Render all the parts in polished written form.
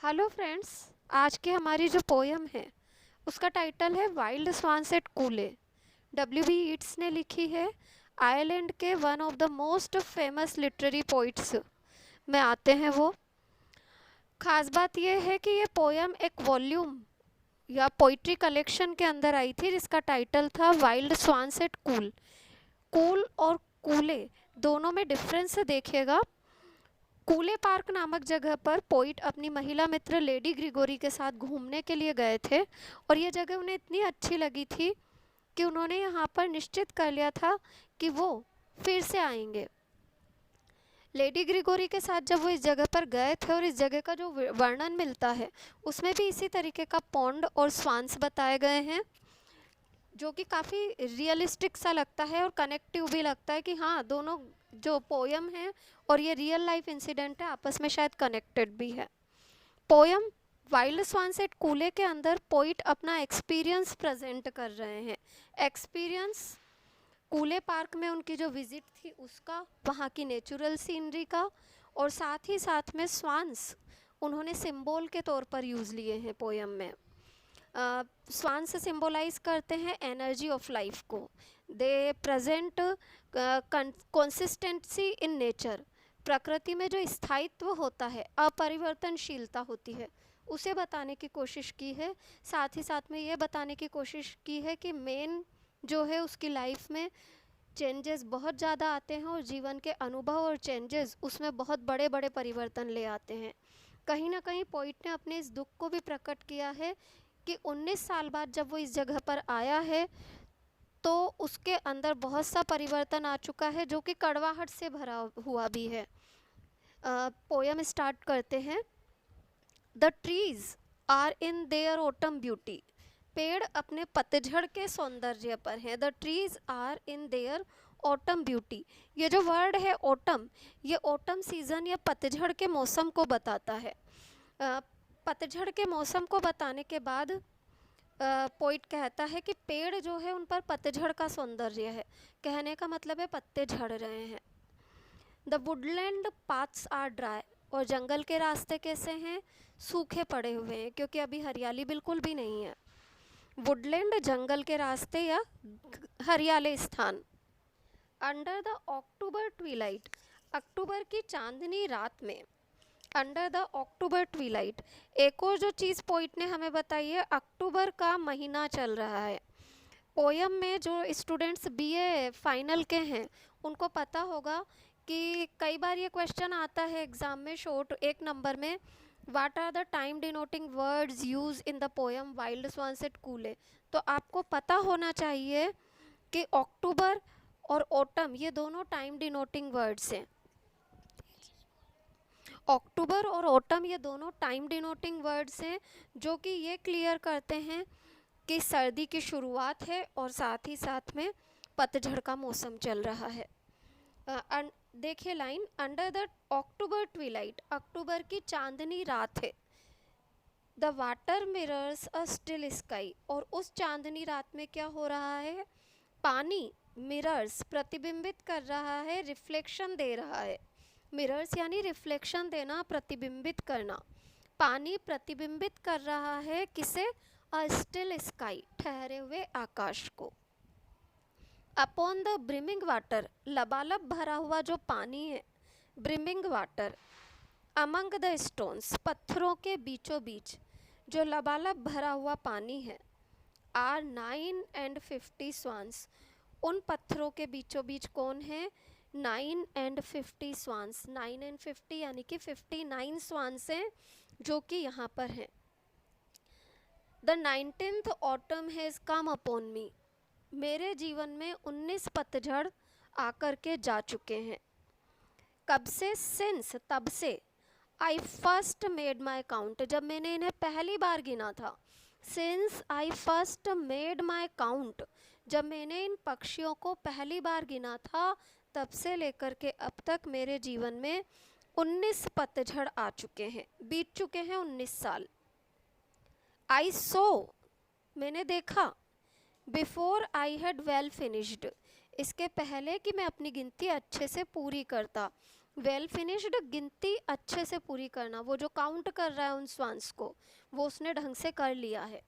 Hello friends. आज की हमारी जो पोयम है उसका टाइटल है wild swans at कूले। W.B. Yeats ने लिखी है। आयरलैंड के one of the most famous literary poets में आते हैं वो। खास बात यह है कि ये पोयम एक वॉल्यूम या पोइट्री कलेक्शन के अंदर आई थी जिसका टाइटल था wild swans eight cool. Cool और कूले दोनों में डिफरेंस देखिएगा। कूले पार्क नामक जगह पर पोइट अपनी महिला मित्र लेडी ग्रिगोरी के साथ घूमने के लिए गए थे और ये जगह उन्हें इतनी अच्छी लगी थी कि उन्होंने यहाँ पर निश्चित कर लिया था कि वो फिर से आएंगे। लेडी ग्रिगोरी के साथ जब वो इस जगह पर गए थे और इस जगह का जो वर्णन मिलता है उसमें भी इसी तरीके का पॉन्ड और स्वान्स बताए गए हैं जो कि काफ़ी रियलिस्टिक सा लगता है और कनेक्टिव भी लगता है कि हाँ, दोनों जो पोयम है और ये रियल लाइफ इंसिडेंट है आपस में शायद कनेक्टेड भी है। पोयम वाइल्ड स्वान्स एट कूले के अंदर पोइट अपना एक्सपीरियंस प्रेजेंट कर रहे हैं। एक्सपीरियंस कूले पार्क में उनकी जो विजिट थी उसका, वहाँ की नेचुरल सीनरी का, और साथ ही साथ में स्वान्स उन्होंने सिंबल के तौर पर यूज़ लिए हैं पोयम में। स्वान से सिंबलाइज करते हैं एनर्जी ऑफ लाइफ को। दे प्रेजेंट कंसिस्टेंसी इन नेचर। प्रकृति में जो स्थायित्व होता है, अपरिवर्तनशीलता होती है, उसे बताने की कोशिश की है। साथ ही साथ में ये बताने की कोशिश की है कि मेन जो है उसकी लाइफ में चेंजेस बहुत ज़्यादा आते हैं और जीवन के अनुभव और चेंजेस उसमें बहुत बड़े बड़े परिवर्तन ले आते हैं। कहीं ना कहीं पोइट ने अपने इस दुख को भी प्रकट किया है कि 19 साल बाद जब वो इस जगह पर आया है तो उसके अंदर बहुत सा परिवर्तन आ चुका है जो कि कड़वाहट से भरा हुआ भी है। पोयम स्टार्ट करते हैं। The trees are in their autumn beauty. पेड़ अपने पतझड़ के सौंदर्य पर हैं। The trees are in their autumn beauty. ये जो वर्ड है ऑटम, ये ऑटम सीजन या पतझड़ के मौसम को बताता है। पतझड़ के मौसम को बताने के बाद पोइट कहता है कि पेड़ जो है उन पर पतझड़ का सौंदर्य है। कहने का मतलब है पत्ते झड़ रहे हैं। The Woodland paths are dry. और जंगल के रास्ते कैसे हैं? सूखे पड़े हुए हैं क्योंकि अभी हरियाली बिल्कुल भी नहीं है। वुडलैंड जंगल के रास्ते या हरियाले स्थान। Under the October twilight. October की चांदनी रात में। Under the October twilight. एक और जो चीज़ पोइट ने हमें बताई है, अक्टूबर का महीना चल रहा है। पोयम में जो स्टूडेंट्स बीए फाइनल के हैं उनको पता होगा कि कई बार ये क्वेश्चन आता है एग्ज़ाम में शॉर्ट 1 नंबर में, what are the time denoting words use in the poem wild swans at Coole. तो आपको पता होना चाहिए कि अक्टूबर और ऑटम ये दोनों टाइम डिनोटिंग वर्ड्स हैं। अक्टूबर और ऑटम ये दोनों टाइम डिनोटिंग वर्ड्स हैं जो कि ये क्लियर करते हैं कि सर्दी की शुरुआत है और साथ ही साथ में पतझड़ का मौसम चल रहा है। देखिए line, under the October twilight. October की चांदनी रात है। The water mirrors a still sky. और उस चांदनी रात में क्या हो रहा है? पानी मिरर्स प्रतिबिंबित कर रहा है, रिफ्लेक्शन दे रहा है। मिरर्स यानी रिफ्लेक्शन देना, प्रतिबिंबित करना। पानी प्रतिबिंबित कर रहा है किसे? अ स्टिल स्काई, ठहरे हुए आकाश को। Upon the brimming water. लबालब भरा हुआ जो पानी है, brimming water. Among the stones. पत्थरों के बीचों बीच जो लबालब भरा हुआ पानी है। Are 9 and 50 swans. उन पत्थरों के बीचों बीच कौन है? 9 and 50 स्वान्स। 9 and 50 यानी कि 59 स्वान्स हैं जो कि यहाँ पर हैं। The 19th autumn has come upon मी। मेरे जीवन में 19 पतझड़ आकर के जा चुके हैं। कब से? सिंस, तब से। आई फर्स्ट मेड माई काउंट। जब मैंने इन्हें पहली बार गिना था। Since I first made my count. जब मैंने इन पक्षियों को पहली बार गिना था तब से लेकर के अब तक मेरे जीवन में 19 पतझड़ आ चुके हैं, बीत चुके हैं 19 साल। आई सो, मैंने देखा। Before I had well finished, इसके पहले कि मैं अपनी गिनती अच्छे से पूरी करता। वेल फिनिश्ड, गिनती अच्छे से पूरी करना, वो जो काउंट कर रहा है उन स्वांस को, वो उसने ढंग से कर लिया है।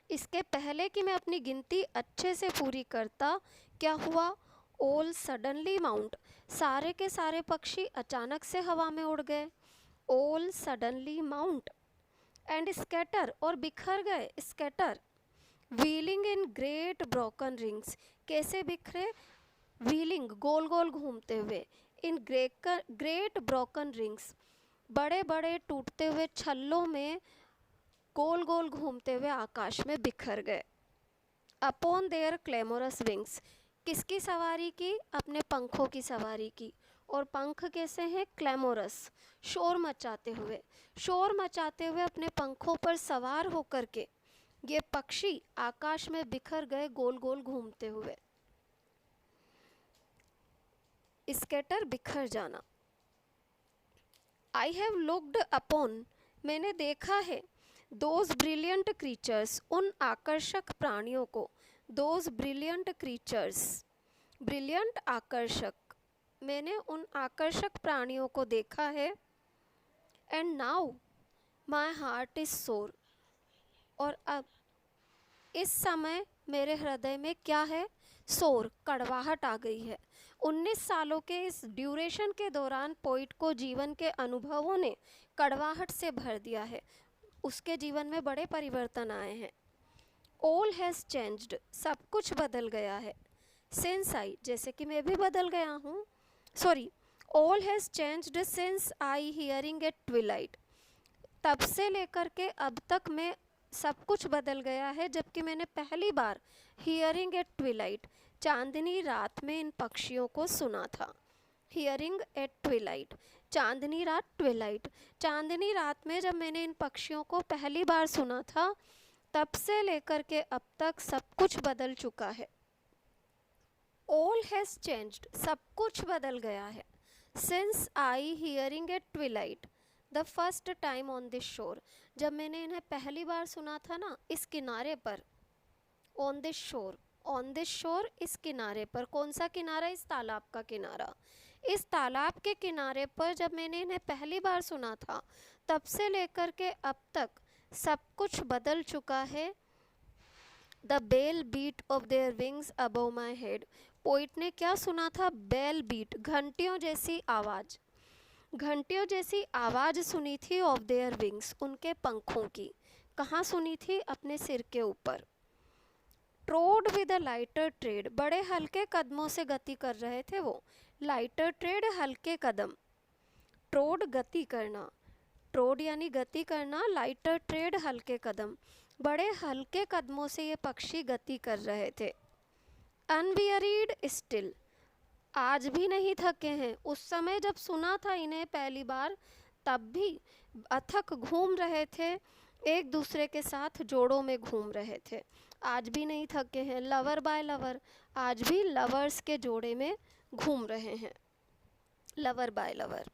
इसके पहले कि मैं अपनी गिनती अच्छे से पूरी करता, क्या हुआ? ऑल सडनली माउंट, सारे के सारे पक्षी अचानक से हवा में उड़ गए। All suddenly mount and scatter, और बिखर गए, scatter. Wheeling in great broken rings, कैसे बिखरे? व्हीलिंग, गोल गोल घूमते हुए, इन ग्रेट ब्रोकन रिंग्स, बड़े बड़े टूटते हुए छल्लों में गोल गोल घूमते हुए आकाश में बिखर गए। अपॉन देयर क्लेमोरस विंग्स, किसकी सवारी की? अपने पंखों की सवारी की। और पंख कैसे हैं? क्लेमोरस, शोर मचाते हुए, शोर मचाते हुए अपने पंखों पर सवार होकर के ये पक्षी आकाश में बिखर गए, गोल गोल घूमते हुए। स्कैटर, बिखर जाना। आई हैव लुक्ड अपॉन, मैंने देखा है, दोज ब्रिलियंट क्रीचर्स, उन आकर्षक प्राणियों को। दोज ब्रिलियंट क्रीचर्स, ब्रिलियंट, आकर्षक, मैंने उन आकर्षक प्राणियों को देखा है। And now my heart is सोर, और अब इस समय मेरे हृदय में क्या है? सोर, कड़वाहट आ गई है। 19 सालों के इस ड्यूरेशन के दौरान पोइट को जीवन के अनुभवों ने कड़वाहट से भर दिया है। उसके जीवन में बड़े परिवर्तन आए हैं। ऑल हैज़ चेंज्ड, सब कुछ बदल गया है। सिंस आई, जैसे कि मैं भी बदल गया हूँ, sorry, all has changed since I hearing eight Twilight, तब से लेकर के अब तक में सब कुछ बदल गया है जबकि मैंने पहली बार हियरिंग एट ट्विलाइट, चांदनी रात में इन पक्षियों को सुना था। हियरिंग एट ट्विलाइट, चांदनी रात, ट्विलाइट, चांदनी रात में जब मैंने इन पक्षियों को पहली बार सुना था, तब से लेकर के अब तक सब कुछ बदल चुका है। ऑल हैज़ चेंज्ड, सब कुछ बदल गया है। Since I hearing eight Twilight the first time on this शोर, जब मैंने इन्हें पहली बार सुना था ना इस किनारे पर। ऑन दिस शोर, ऑन दिस शोर, इस किनारे पर। कौन सा किनारा? इस तालाब का किनारा। इस तालाब के किनारे पर जब मैंने इन्हें पहली बार सुना था, तब से लेकर के अब तक सब कुछ बदल चुका है। The bell beat of their wings above my head, poet ने क्या सुना था? बेल बीट, घंटियों जैसी आवाज़, घंटियों जैसी आवाज़ सुनी थी। ऑफ देयर विंग्स, उनके पंखों की। कहाँ सुनी थी? अपने सिर के ऊपर। ट्रोड विद अ लाइटर ट्रेड, बड़े हल्के कदमों से गति कर रहे थे वो। लाइटर ट्रेड, हल्के कदम। ट्रोड, गति करना, ट्रोड यानी गति करना, लाइटर ट्रेड, हल्के कदम। बड़े हल्के कदमों से ये पक्षी गति कर रहे थे। अनवियरीड स्टिल, आज भी नहीं थके हैं। उस समय जब सुना था इन्हें पहली बार, तब भी अथक घूम रहे थे, एक दूसरे के साथ जोड़ों में घूम रहे थे। आज भी नहीं थके हैं। लवर बाय लवर, आज भी लवर्स के जोड़े में घूम रहे हैं। Lover bye lover.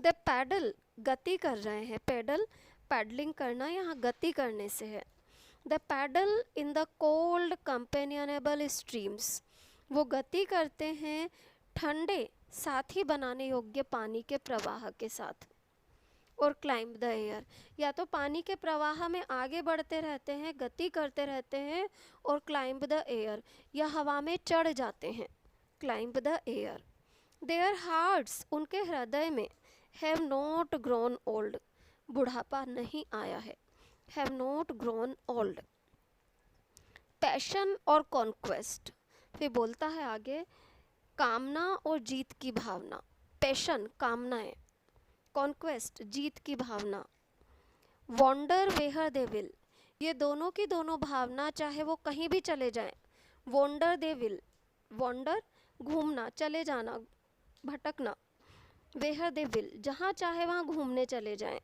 The pedal, गति कर रहे हैं। पैडल, पैडलिंग करना, यहाँ गति करने से है। The paddle in the cold companionable streams, वो गति करते हैं ठंडे साथी बनाने योग्य पानी के प्रवाह के साथ। और क्लाइंब द एयर, या तो पानी के प्रवाह में आगे बढ़ते रहते हैं, गति करते रहते हैं, और क्लाइंब द एयर, या हवा में चढ़ जाते हैं। Climb the air. There hearts, उनके हृदय में, हैव नॉट ग्रोन ओल्ड, बुढ़ापा नहीं आया है। Have not grown old. Passion और कॉन्क्वेस्ट, फिर बोलता है आगे, कामना और जीत की भावना। पैशन, कामनाएं, कॉन्क्वेस्ट, जीत की भावना। वॉन्डर वेहर दे विल, ये दोनों की दोनों भावना, चाहे वो कहीं भी चले जाएं। वॉन्डर दे विल, वॉन्डर, घूमना, चले जाना, भटकना। वेहर दे विल, जहाँ चाहे वहाँ घूमने चले जाएं।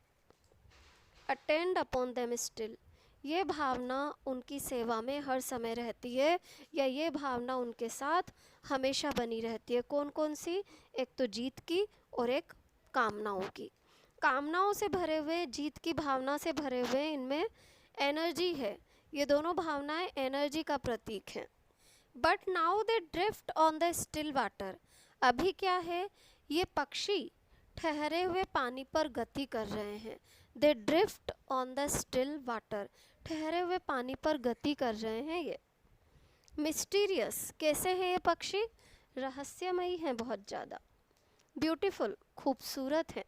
अटेंड अपॉन देम स्टिल, ये भावना उनकी सेवा में हर समय रहती है, या ये भावना उनके साथ हमेशा बनी रहती है। कौन कौन सी? एक तो जीत की और एक कामनाओं की। कामनाओं से भरे हुए, जीत की भावना से भरे हुए, इनमें एनर्जी है। ये दोनों भावनाएं एनर्जी का प्रतीक हैं। But now they drift on the still water, अभी क्या है? ये पक्षी ठहरे हुए पानी पर गति कर रहे हैं। They drift on the still water, ठहरे हुए पानी पर गति कर रहे हैं ये। मिस्टीरियस, कैसे हैं ये पक्षी? रहस्यमयी हैं बहुत ज़्यादा। ब्यूटीफुल, खूबसूरत है।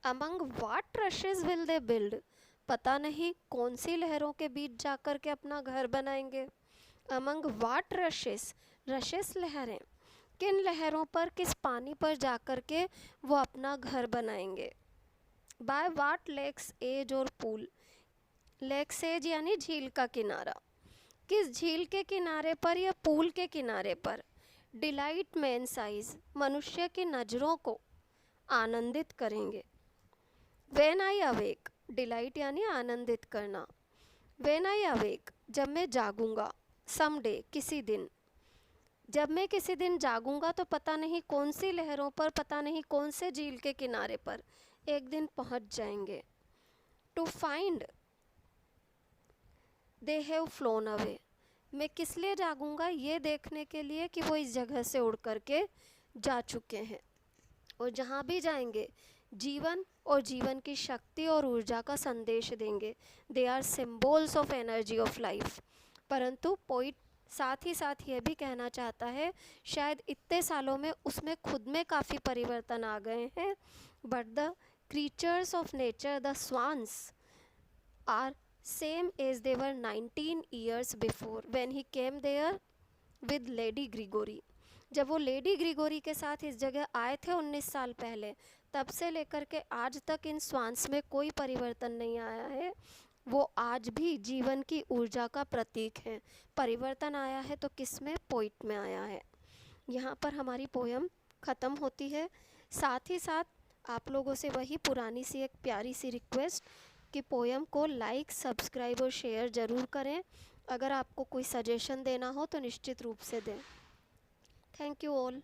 Among watt rashes will they build, पता नहीं कौन सी लहरों के बीच जाकर के अपना घर बनाएंगे। अमंग वाट रशेस, रशेस लहरें, किन लहरों पर, किस पानी पर जाकर के वो अपना घर बनाएंगे। बाय वाट लेक्स एज और पूल, लेक्स एज यानी झील का किनारा, किस झील के किनारे पर या पूल के किनारे पर। डिलाइट मैन साइज, मनुष्य की नज़रों को आनंदित करेंगे। व्हेन आई अवेक, डिलाइट यानी आनंदित करना। व्हेन आई अवेक, जब मैं जागूंगा। समडे, किसी दिन, जब मैं किसी दिन जागूंगा तो पता नहीं कौन सी लहरों पर, पता नहीं कौन से झील के किनारे पर एक दिन पहुंच जाएंगे। To find they have phloem away, मैं किस लिए जागूंगा? ये देखने के लिए कि वो इस जगह से उड़ करके जा चुके हैं। और जहाँ भी जाएंगे जीवन और जीवन की शक्ति और ऊर्जा का संदेश देंगे। They are symbols of energy of life. परंतु पोइट साथ ही साथ ये भी कहना चाहता है, शायद इतने सालों में उसमें खुद में काफ़ी परिवर्तन आ गए हैं, but the creatures of nature, the swans, are same as they were 19 years before when he came there with lady Grigory. जब वो लेडी ग्रिगोरी के साथ इस जगह आए थे 19 साल पहले, तब से लेकर के आज तक इन स्वान्स में कोई परिवर्तन नहीं आया है। वो आज भी जीवन की ऊर्जा का प्रतीक है। परिवर्तन आया है तो किस में? पोइट में आया है। यहाँ पर हमारी पोयम ख़त्म होती है। साथ ही साथ आप लोगों से वही पुरानी सी एक प्यारी सी रिक्वेस्ट कि पोयम को लाइक, सब्सक्राइब और शेयर ज़रूर करें। अगर आपको कोई सजेशन देना हो तो निश्चित रूप से दें। Thank you all.